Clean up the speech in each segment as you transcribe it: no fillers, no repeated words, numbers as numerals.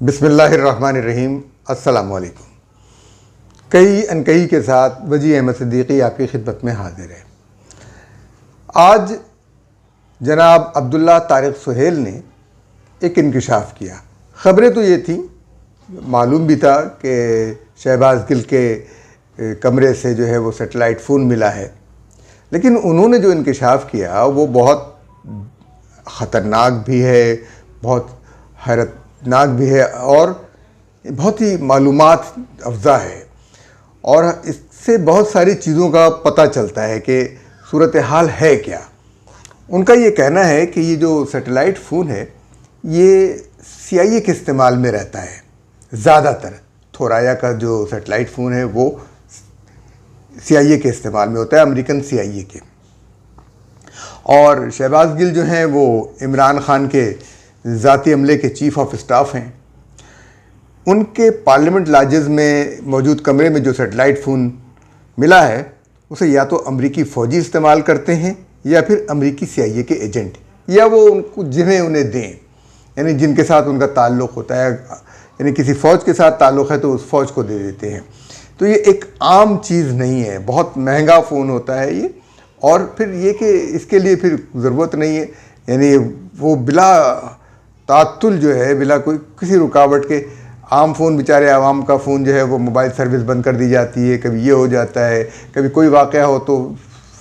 बिस्मिल्लाहिर्रहमानिर्रहीम। अस्सलाम वालेकुम। कई अनकई के साथ वजी अहमद सिद्दीकी आपकी खिदमत में हाजिर है। आज जनाब अब्दुल्ला तारिक सुहेल ने एक इंकिशाफ किया। ख़बरें तो ये थी, मालूम भी था कि शहबाज गिल के कमरे से जो है वो सेटेलाइट फ़ोन मिला है, लेकिन उन्होंने जो इंकिशाफ किया वो बहुत ख़तरनाक भी है, बहुत हैरतनाक भी है और बहुत ही मालूमात अफ़ज़ा है। और इससे बहुत सारी चीज़ों का पता चलता है कि सूरत हाल है क्या। उनका ये कहना है कि ये जो सेटेलाइट फ़ोन है ये CIA के इस्तेमाल में रहता है ज़्यादातर। थोराया का जो सेटेलाइट फ़ोन है वो CIA के इस्तेमाल में होता है, अमेरिकन CIA के। और शहबाज गिल जो हैं वो इमरान ख़ान के ज़ाती अमले के चीफ़ ऑफ स्टाफ हैं। उनके पार्लियामेंट लॉजेस में मौजूद कमरे में जो सेटेलाइट फ़ोन मिला है उसे या तो अमरीकी फ़ौजी इस्तेमाल करते हैं या फिर अमरीकी CIA के एजेंट, या वो उनको जिन्हें उन्हें दें, यानी जिनके साथ उनका ताल्लुक़ होता है, यानी किसी फ़ौज के साथ ताल्लुक़ है तो उस फ़ौज को दे देते हैं। तो ये एक आम चीज़ नहीं है, बहुत महंगा फ़ोन होता है ये। और फिर ये कि इसके लिए फिर ज़रूरत नहीं है, यानी वो बिला तात्तुल जो है, बिला कोई किसी रुकावट के आम फ़ोन, बेचारे आवाम का फ़ोन जो है वो मोबाइल सर्विस बंद कर दी जाती है, कभी ये हो जाता है, कभी कोई वाक़या हो तो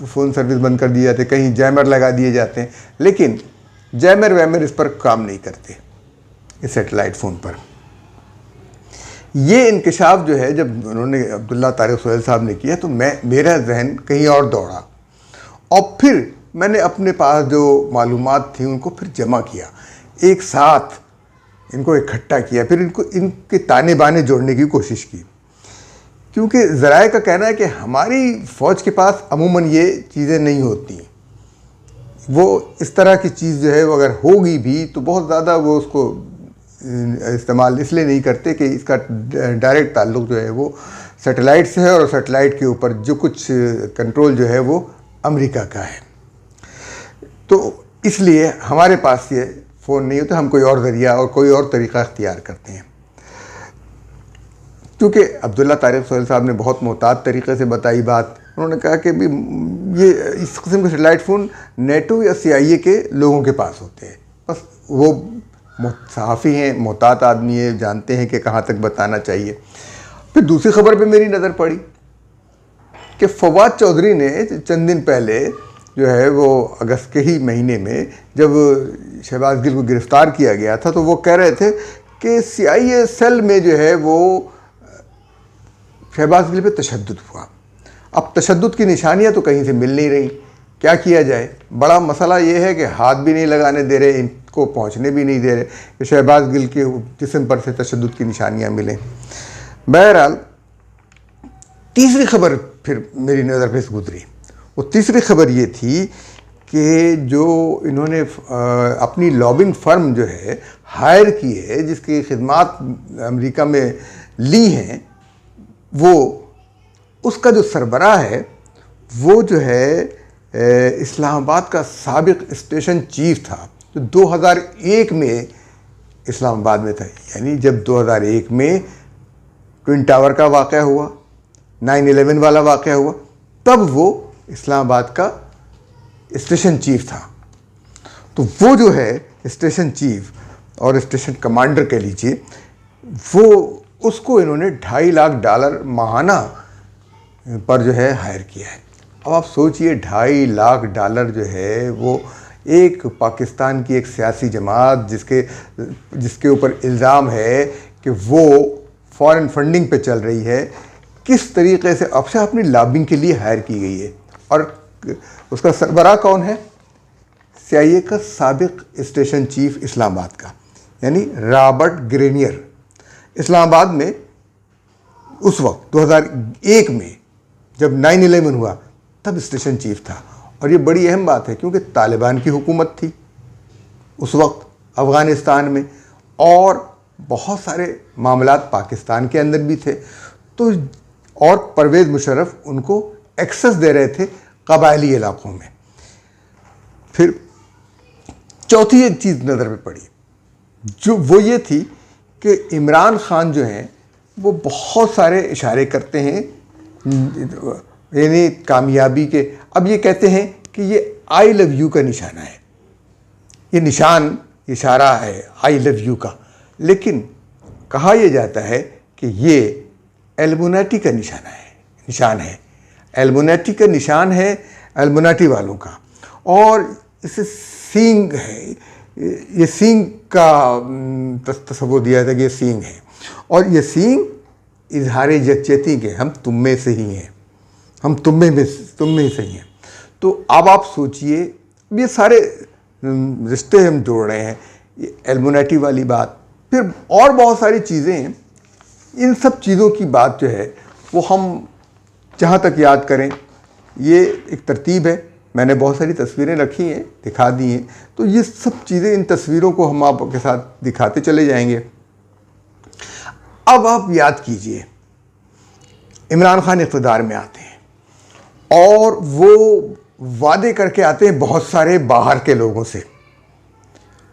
फ़ोन सर्विस बंद कर दी जाती है, कहीं जैमर लगा दिए जाते हैं, लेकिन जैमर वैमर इस पर काम नहीं करते इस सेटेलाइट फ़ोन पर। ये इंकिशाफ जो है जब उन्होंने अब्दुल्ला तारिक सुहेल साहब ने किया तो मेरा जहन कहीं और दौड़ा और फिर मैंने अपने पास जो मालूमात थी उनको फिर जमा किया, एक साथ इनको इकट्ठा किया, फिर इनके ताने बाने जोड़ने की कोशिश की। क्योंकि ज़राए का कहना है कि हमारी फ़ौज के पास अमूमन ये चीज़ें नहीं होती, वो इस तरह की चीज़ जो है वो अगर होगी भी तो बहुत ज़्यादा वो उसको इस्तेमाल इसलिए नहीं करते कि इसका डायरेक्ट ताल्लुक़ जो है वो सैटेलाइट से है और सैटेलाइट के ऊपर जो कुछ कंट्रोल जो है वो अमेरिका का है। तो इसलिए हमारे पास ये फ़ोन नहीं होता, हम कोई और ज़रिया और कोई और तरीक़ा अख्तियार करते हैं। क्योंकि अब्दुल्ला तारिक सुहेल साहब ने बहुत मोहतात तरीक़े से बताई बात। उन्होंने कहा कि भी ये इस किस्म के सेटेलाइट फ़ोन नेटो या CIA के लोगों के पास होते हैं, बस वो सहाफ़ी हैं, मोहतात आदमी है, जानते हैं कि कहाँ तक बताना चाहिए। फिर दूसरी ख़बर पे मेरी नज़र पड़ी कि फवाद चौधरी ने चंद दिन पहले जो है वो अगस्त के ही महीने में जब शहबाज गिल को गिरफ़्तार किया गया था तो वो कह रहे थे कि CIA सेल में जो है वो शहबाज गिल पे तशद्दुद हुआ। अब तशद्दुद की निशानियां तो कहीं से मिल नहीं रही, क्या किया जाए। बड़ा मसला ये है कि हाथ भी नहीं लगाने दे रहे, इनको पहुंचने भी नहीं दे रहे कि शहबाज गिल के जिस्म पर से तशद्दुद की निशानियां मिलें। बहरहाल तीसरी खबर फिर मेरी नज़र पे से गुजरी। वो तीसरी खबर ये थी कि जो इन्होंने अपनी लॉबिंग फर्म जो है हायर की है, जिसकी खिदमात अमेरिका में ली हैं, वो उसका जो सरबराह है वो जो है इस्लामाबाद का साबिक स्टेशन चीफ था, जो 2001 में इस्लामाबाद में था। यानी जब 2001 में ट्विन टावर का वाक़या हुआ, 9/11 वाला वाक़या हुआ, तब वो इस्लामाबाद का स्टेशन चीफ था। तो वो जो है स्टेशन चीफ और स्टेशन कमांडर कह लीजिए, वो उसको इन्होंने $2.5 लाख माहाना पर जो है हायर किया है। अब आप सोचिए $2.5 लाख जो है वो एक पाकिस्तान की एक सियासी जमात जिसके ऊपर इल्ज़ाम है कि वो फॉरेन फंडिंग पे चल रही है, किस तरीके से अफशा अपनी लॉबिंग के लिए हायर की गई है। और उसका सरबराह कौन है? CIA का साबिक स्टेशन चीफ इस्लामाबाद का, यानी रॉबर्ट ग्रेनियर। इस्लामाबाद में उस वक्त 2001 में जब 9/11 हुआ तब स्टेशन चीफ था। और ये बड़ी अहम बात है क्योंकि तालिबान की हुकूमत थी उस वक्त अफ़गानिस्तान में और बहुत सारे मामलात पाकिस्तान के अंदर भी थे। तो और परवेज़ मुशर्रफ उनको एक्सेस दे रहे थे कबायली इलाक़ों में। फिर चौथी एक चीज़ नज़र में पड़ी, जो वो ये थी कि इमरान खान जो हैं वो बहुत सारे इशारे करते हैं यानी कामयाबी के। अब ये कहते हैं कि ये आई लव यू का निशाना है, ये निशान इशारा है आई लव यू का, लेकिन कहा यह जाता है कि ये एल्युमिनाटी का निशान है। एल्युमिनाटी का निशान है एल्युमिनाटी वालों का, और इसे सींग है, ये सींग का तस्वुर दिया था कि ये सींग है, और ये सींग इजहार यकजहती के, हम तुम में से ही हैं, हम तुम में से ही हैं। तो अब आप सोचिए, ये सारे रिश्ते हम जोड़ रहे हैं, ये एल्युमिनाटी वाली बात, फिर और बहुत सारी चीज़ें हैं। इन सब चीज़ों की बात जो है वो हम जहाँ तक याद करें, ये एक तरतीब है। मैंने बहुत सारी तस्वीरें रखी हैं, दिखा दी हैं, तो ये सब चीज़ें, इन तस्वीरों को हम आपके साथ दिखाते चले जाएंगे। अब आप याद कीजिए, इमरान खान इक़्तिदार में आते हैं और वो वादे करके आते हैं बहुत सारे बाहर के लोगों से।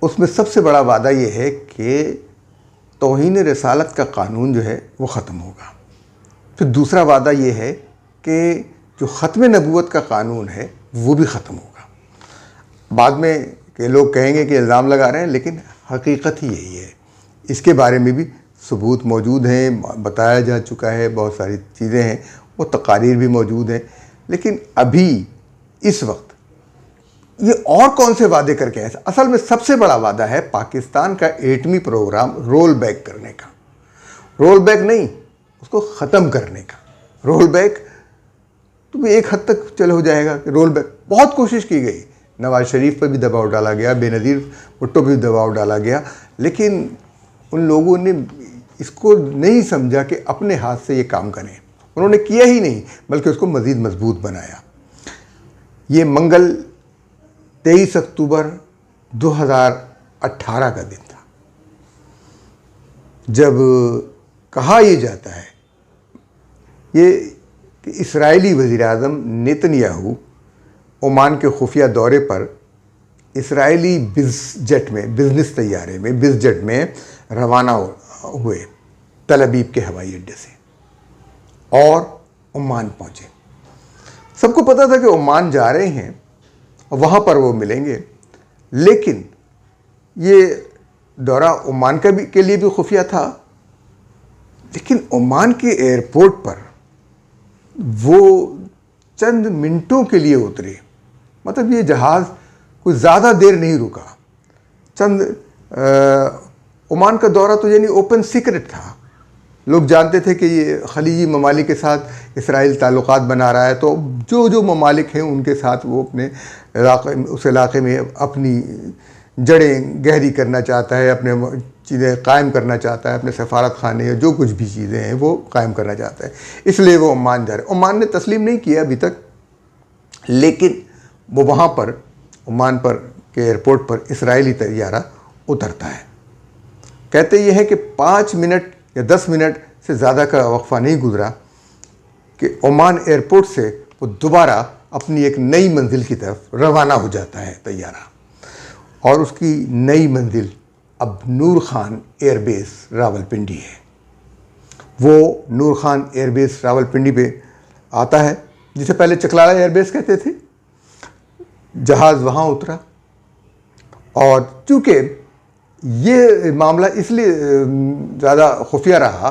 उसमें सबसे बड़ा वादा ये है कि तौहीन रिसालत का कानून जो है वो ख़त्म होगा। फिर दूसरा वादा ये है कि जो ख़त्म नबूवत का कानून है वो भी ख़त्म होगा। बाद में के लोग कहेंगे कि इल्ज़ाम लगा रहे हैं, लेकिन हकीकत ही यही है। इसके बारे में भी सबूत मौजूद हैं, बताया जा चुका है, बहुत सारी चीज़ें हैं, वो तकारीर भी मौजूद हैं। लेकिन अभी इस वक्त ये और कौन से वादे करके आए? असल में सबसे बड़ा वादा है पाकिस्तान का एटमी प्रोग्राम रोल बैक करने का। रोल बैक नहीं, उसको ख़त्म करने का। रोल बैक तो एक हद तक चल हो जाएगा कि रोल बैक, बहुत कोशिश की गई, नवाज शरीफ पर भी दबाव डाला गया, बेनज़ीर भुट्टो पर भी दबाव डाला गया, लेकिन उन लोगों ने इसको नहीं समझा कि अपने हाथ से ये काम करें। उन्होंने किया ही नहीं, बल्कि उसको मज़ीद मजबूत बनाया। ये मंगल 23 अक्टूबर 2018 का दिन था, जब कहा यह जाता है ये कि इस्राएली वज़ीर-ए-आज़म नेतन्याहू ओमान के खुफिया दौरे पर इस्राएली बिज़नेस तैयारे में, बिज़जेट में रवाना हुए तल अबीब के हवाई अड्डे से और ओमान पहुँचे। सबको पता था कि ओमान जा रहे हैं और वहाँ पर वो मिलेंगे, लेकिन ये दौरा ओमान के लिए भी खुफिया था। लेकिन ओमान के एयरपोर्ट पर वो चंद मिनटों के लिए उतरे, मतलब ये जहाज़ कोई ज़्यादा देर नहीं रुका। ओमान का दौरा तो यानी ओपन सीक्रेट था। लोग जानते थे कि ये खलीजी ममालिक के साथ इसराइल ताल्लुकात बना रहा है, तो जो ममालिक हैं उनके साथ वो अपने उस इलाक़े में अपनी जड़ें गहरी करना चाहता है, अपने चीज़ें कायम करना चाहता है, अपने सफारत खाने या जो कुछ भी चीज़ें हैं वो कायम करना चाहता है, इसलिए वो ओमान जा रहे। ओमान ने तस्लीम नहीं किया अभी तक, लेकिन वो वहाँ पर ओमान पर के एयरपोर्ट पर इसराइली तैयारा उतरता है। कहते ये है कि 5 मिनट या 10 मिनट से ज़्यादा का वक्फा नहीं गुजरा कि ओमान एयरपोर्ट से वो दोबारा अपनी एक नई मंजिल की तरफ रवाना हो जाता है तैयारा, और उसकी नई मंजिल अब नूर खान एयरबेस रावलपिंडी है। वो नूर खान एयरबेस रावलपिंडी पे आता है, जिसे पहले चकलाला एयरबेस कहते थे। जहाज़ वहाँ उतरा, और चूँकि ये मामला इसलिए ज़्यादा खुफिया रहा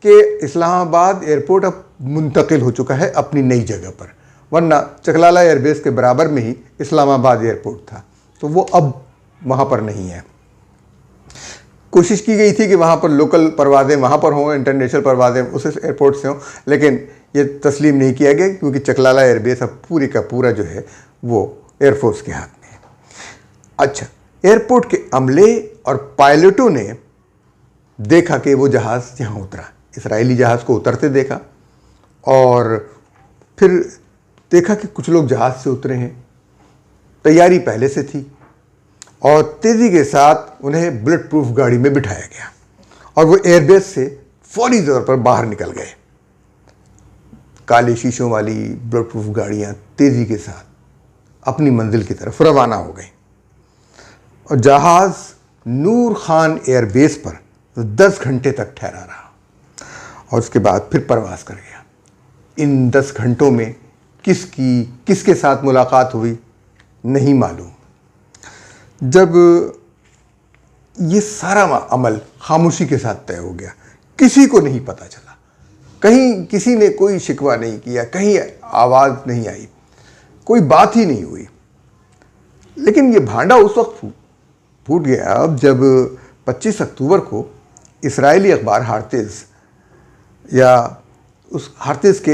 कि इस्लामाबाद एयरपोर्ट अब मुंतकिल हो चुका है अपनी नई जगह पर, वरना चकलाला एयरबेस के बराबर में ही इस्लामाबाद एयरपोर्ट था, तो वो अब वहाँ पर नहीं है। कोशिश की गई थी कि वहाँ पर लोकल परवाज़ें वहाँ पर हों, इंटरनेशनल परवाज़ें उस एयरपोर्ट से हों, लेकिन ये तस्लीम नहीं किया गया, क्योंकि चकलाला एयरबेस अब पूरी का पूरा जो है वो एयरफोर्स के हाथ में है। अच्छा, एयरपोर्ट के अमले और पायलटों ने देखा कि वो जहाज़ यहाँ उतरा, इसराइली जहाज़ को उतरते देखा, और फिर देखा कि कुछ लोग जहाज़ से उतरे हैं। तैयारी पहले से थी, और तेज़ी के साथ उन्हें बुलेट प्रूफ गाड़ी में बिठाया गया, और वो एयरबेस से फौरी तौर पर बाहर निकल गए। काले शीशों वाली बुलेट प्रूफ गाड़ियाँ तेज़ी के साथ अपनी मंजिल की तरफ रवाना हो गई, और जहाज़ नूर खान एयरबेस पर तो 10 घंटे तक ठहरा रहा और उसके बाद फिर परवास कर गया। इन 10 घंटों में किसके साथ मुलाकात हुई नहीं मालूम। जब ये सारा अमल खामोशी के साथ तय हो गया, किसी को नहीं पता चला, कहीं किसी ने कोई शिकवा नहीं किया, कहीं आवाज़ नहीं आई, कोई बात ही नहीं हुई। लेकिन ये भांडा उस वक्त फूट गया अब जब 25 अक्टूबर को इस्राएली अखबार हार्तेज या उस हार्तेज के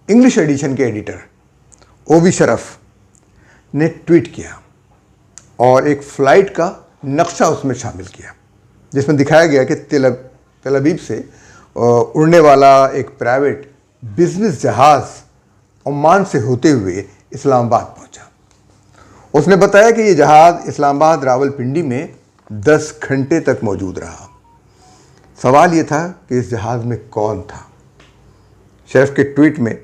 इंग्लिश एडिशन के एडिटर ओवी शरफ ने ट्वीट किया और एक फ़्लाइट का नक्शा उसमें शामिल किया, जिसमें दिखाया गया कि तेल अवीव से उड़ने वाला एक प्राइवेट बिजनेस जहाज़ ओमान से होते हुए इस्लामाबाद पहुंचा। उसने बताया कि ये जहाज़ इस्लामाबाद रावलपिंडी में 10 घंटे तक मौजूद रहा। सवाल ये था कि इस जहाज़ में कौन था। शरीफ के ट्वीट में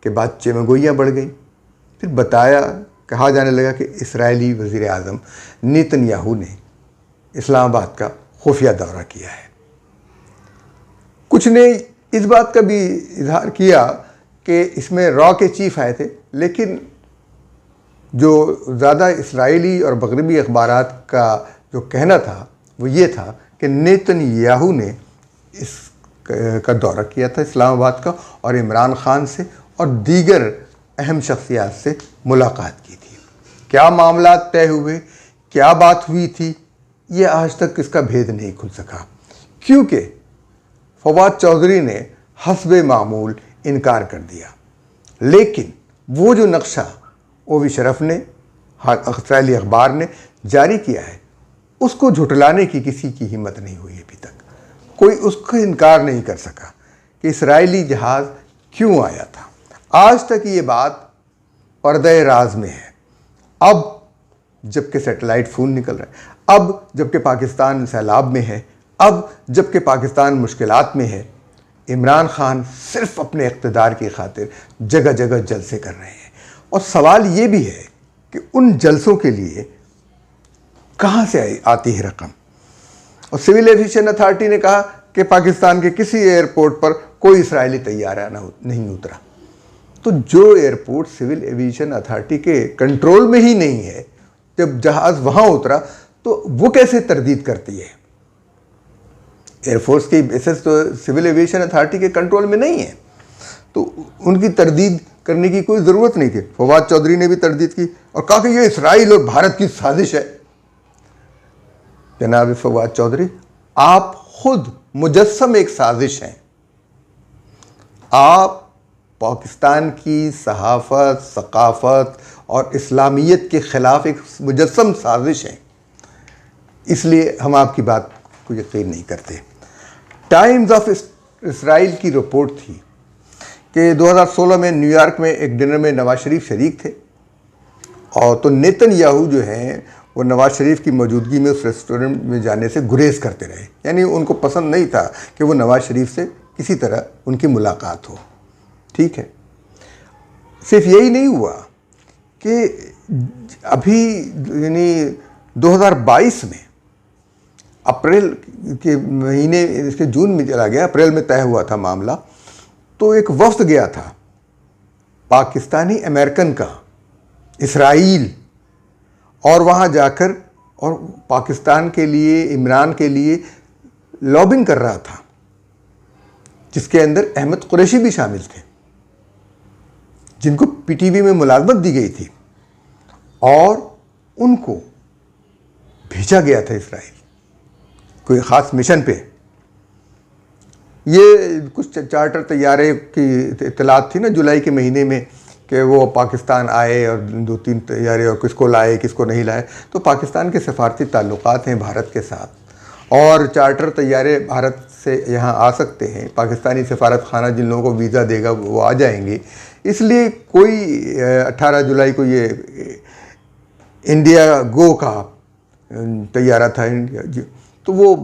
के बाद चेमगोइयाँ बढ़ गई। फिर कहा जाने लगा कि इस्राएली वज़ीर आज़म नेतन्याहू ने इस्लामाबाद का खुफिया दौरा किया है। कुछ ने इस बात का भी इजहार किया कि इसमें रॉ के चीफ आए थे, लेकिन जो ज़्यादा इस्राएली और मगरबी अखबारात का जो कहना था वो ये था कि नेतन्याहू ने का दौरा किया था इस्लामाबाद का और इमरान खान से और दीगर अहम शख्सियात से मुलाकात की थी। क्या मामला तय हुए, क्या बात हुई थी, ये आज तक इसका भेद नहीं खुल सका, क्योंकि फवाद चौधरी ने हस्बे मामूल इनकार कर दिया। लेकिन वो जो नक्शा ओवी शरफ ने इस्राएली अखबार ने जारी किया है, उसको झुटलाने की किसी की हिम्मत नहीं हुई अभी तक। कोई उसका इनकार नहीं कर सका कि इस्राएली जहाज़ क्यों आया था। आज तक ये बात पर्दे राज में है। अब जबकि सैटेलाइट फ़ोन निकल रहा है, अब जबकि पाकिस्तान सैलाब में है, अब जबकि पाकिस्तान मुश्किलात में है, इमरान खान सिर्फ अपने इक़्तिदार की खातिर जगह जगह जलसे कर रहे हैं। और सवाल ये भी है कि उन जलसों के लिए कहाँ से आती है रकम। और सिविल एविएशन अथॉरिटी ने कहा कि पाकिस्तान के किसी एयरपोर्ट पर कोई इसराइली तैयारा नहीं उतरा। तो जो एयरपोर्ट सिविल एविएशन अथॉरिटी के कंट्रोल में ही नहीं है, जब जहाज़ वहाँ उतरा तो वो कैसे तरदीद करती है। एयरफोर्स की बेसिस तो सिविल एविएशन अथॉरिटी के कंट्रोल में नहीं है, तो उनकी तरदीद करने की कोई ज़रूरत नहीं थी। फवाद चौधरी ने भी तरदीद की और कहा कि ये इसराइल और भारत की साजिश है। जनाब फवाद चौधरी, आप खुद मुजस्सम एक साजिश हैं। आप पाकिस्तान की सहाफ़त, सकाफ़त और इस्लामियत के ख़िलाफ़ एक मुजस्सम साजिश हैं, इसलिए हम आपकी बात को यकीन नहीं करते। टाइम्स ऑफ इसराइल की रिपोर्ट थी कि 2016 में न्यूयॉर्क में एक डिनर में नवाज शरीफ शरीक थे, और तो नेतन्याहू जो हैं वो नवाज शरीफ की मौजूदगी में उस रेस्टोरेंट में जाने से गुरेज करते रहे। यानी उनको पसंद नहीं था कि वो नवाज शरीफ से किसी तरह उनकी मुलाकात हो। ठीक है, सिर्फ यही नहीं हुआ कि अभी यानी 2022 में अप्रैल के महीने, इसके जून में चला गया, अप्रैल में तय हुआ था मामला, तो एक वफ्द गया था पाकिस्तानी अमेरिकन का इसराइल, और वहाँ जाकर और पाकिस्तान के लिए, इमरान के लिए लॉबिंग कर रहा था, जिसके अंदर अहमद कुरैशी भी शामिल थे, जिनको पीटीवी में मुलाजमत दी गई थी, और उनको भेजा गया था इसराइल कोई ख़ास मिशन पे। ये कुछ चार्टर तैयारे की इत्तलात थी ना जुलाई के महीने में कि वो पाकिस्तान आए और 2-3 तैयारे, और किसको लाए किसको नहीं लाए। तो पाकिस्तान के सफारती ताल्लुकात हैं भारत के साथ, और चार्टर तैयारे भारत से यहाँ आ सकते हैं। पाकिस्तानी सफारत खाना जिन लोगों को वीज़ा देगा वो आ जाएंगे। इसलिए कोई 18 जुलाई को ये इंडिया गो का तैयारा था, तो वो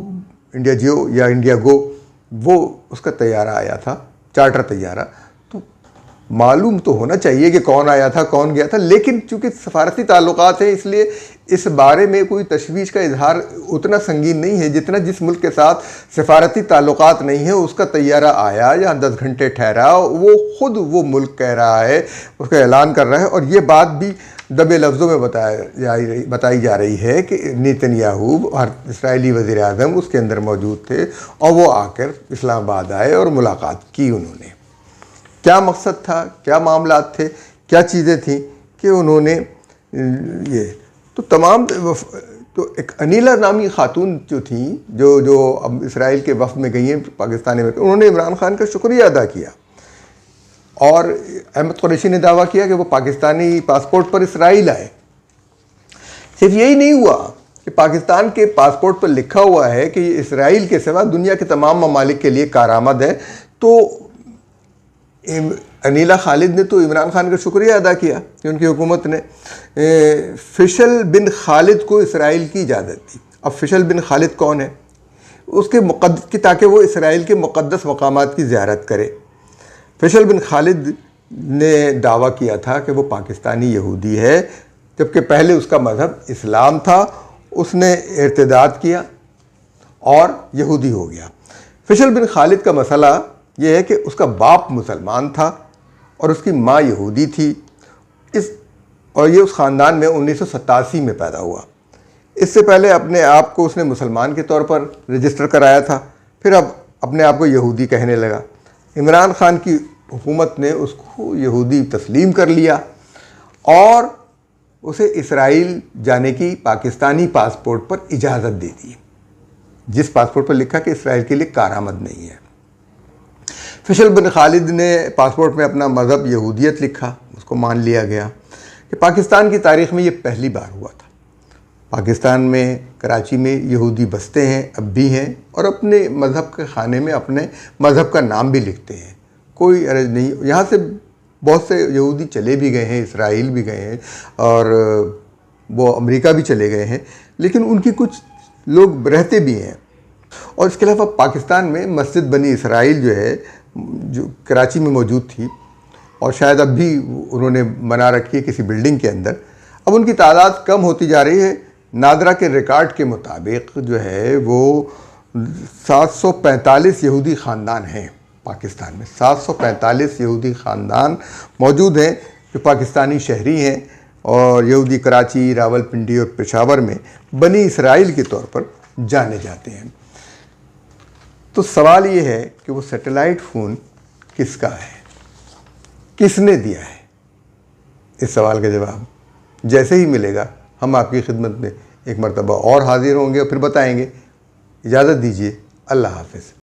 इंडिया जियो या इंडिया गो, वो उसका तैयारा आया था, चार्टर तैयारा। तो मालूम तो होना चाहिए कि कौन आया था कौन गया था, लेकिन चूंकि सफारती ताल्लुकात हैं इसलिए इस बारे में कोई तशवीश का इजहार उतना संगीन नहीं है जितना जिस मुल्क के साथ सफारती ताल्लुकात नहीं है उसका तैयारा आया या 10 घंटे ठहरा, वो खुद वो मुल्क कह रहा है, उसका ऐलान कर रहा है। और ये बात भी दबे लफ्ज़ों में बताई जा रही है कि नेतन्याहू और इसराइली वज़ीर आज़म उसके अंदर मौजूद थे और वो आकर इस्लामाबाद आए और मुलाकात की उन्होंने। क्या मकसद था, क्या मामलात थे, क्या चीज़ें थीं कि उन्होंने ये तो तमाम तो एक अनीला नामी खातून जो थी जो अब इसराइल के वफ़द में गई हैं पाकिस्तान में, उन्होंने इमरान खान का शुक्रिया अदा किया और अहमद कुरैशी ने दावा किया कि वो पाकिस्तानी पासपोर्ट पर इसराइल आए। सिर्फ यही नहीं हुआ कि पाकिस्तान के पासपोर्ट पर लिखा हुआ है कि इसराइल के सिवा दुनिया के तमाम ममालिक के लिए कारआमद है, तो अनीला खालिद ने तो इमरान खान का शुक्रिया अदा किया कि उनकी हुकूमत ने फ़िशल बिन खालिद को इसराइल की इजाज़त दी। अब फ़िशल बिन खालिद कौन है? उसके मुक़द्दस की ताकि वो इसराइल के मुक़द्दस मकामात की ज़ियारत करे। फ़िशल बिन खालिद ने दावा किया था कि वो पाकिस्तानी यहूदी है, जबकि पहले उसका मज़हब इस्लाम था। उसने इर्तिदाद किया और यहूदी हो गया। फ़िशल बिन खालिद का मसला ये है कि उसका बाप मुसलमान था और उसकी माँ यहूदी थी। और ये उस ख़ानदान में 1987 में पैदा हुआ। इससे पहले अपने आप को उसने मुसलमान के तौर पर रजिस्टर कराया था, फिर अब अपने आप को यहूदी कहने लगा। इमरान खान की हुकूमत ने उसको यहूदी तस्लीम कर लिया और उसे इसराइल जाने की पाकिस्तानी पासपोर्ट पर इजाज़त दे दी, जिस पासपोर्ट पर लिखा कि इसराइल के लिए कारआमद नहीं है। फ़िशल बिन खालिद ने पासपोर्ट में अपना मज़हब यहूदियत लिखा, उसको मान लिया गया कि पाकिस्तान की तारीख़ में ये पहली बार हुआ था। पाकिस्तान में कराची में यहूदी बसते हैं, अब भी हैं, और अपने मज़हब के खाने में अपने मज़हब का नाम भी लिखते हैं, कोई अर्ज़ नहीं। यहाँ से बहुत से यहूदी चले भी गए हैं, इसराइल भी गए हैं और वो अमेरिका भी चले गए हैं, लेकिन उनकी कुछ लोग रहते भी हैं। और इसके अलावा पाकिस्तान में मस्जिद बनी इसराइल जो है, जो कराची में मौजूद थी और शायद अब भी उन्होंने बना रखी है किसी बिल्डिंग के अंदर, अब उनकी तादाद कम होती जा रही है। नादरा के रिकॉर्ड के मुताबिक जो है वो 745 यहूदी ख़ानदान हैं पाकिस्तान में। 745 यहूदी ख़ानदान मौजूद हैं जो पाकिस्तानी शहरी हैं और यहूदी कराची, रावलपिंडी और पेशावर में बनी इसराइल के तौर पर जाने जाते हैं। तो सवाल ये है कि वो सैटेलाइट फ़ोन किसका है, किसने दिया है? इस सवाल का जवाब जैसे ही मिलेगा हम आपकी खिदमत में एक मरतबा और हाजिर होंगे और फिर बताएंगे। इजाज़त दीजिए, अल्लाह हाफ़िज़।